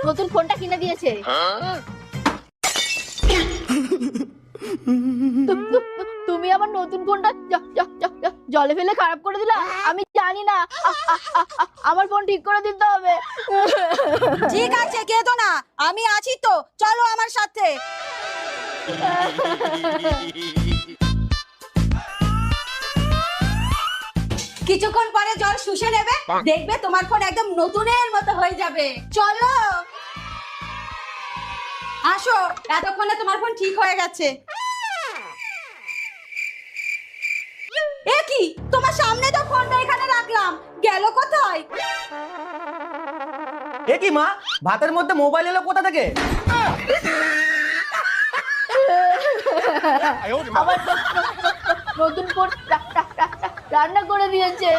নতুন ফোনটা কিনে দিয়েছে। তুমি আমার নতুন ফোনটা জলে ফেলে খারাপ করে দিলা। আমি জানি না, আমার ফোন ঠিক করে দিতে হবে। ঠিক আছে, কেঁদো না, আমি আছি তো, চলো আমার সাথে। কিছুক্ষণ পরে জল শুষে নেবে, দেখবে তোমার ফোন একদম নতুনের মতো হয়ে যাবে। চলো আসো, এতক্ষণে তোমার ফোন ঠিক হয়ে গেছে। এ কি, তোমার সামনে তো ফোনটা এখানে রাখলাম, গেল কোথায়? এ কি মা, ভাতের মধ্যে মোবাইল এলো কোথা থেকে? আমার নতুন ফোন রান্না করে দিয়েছে।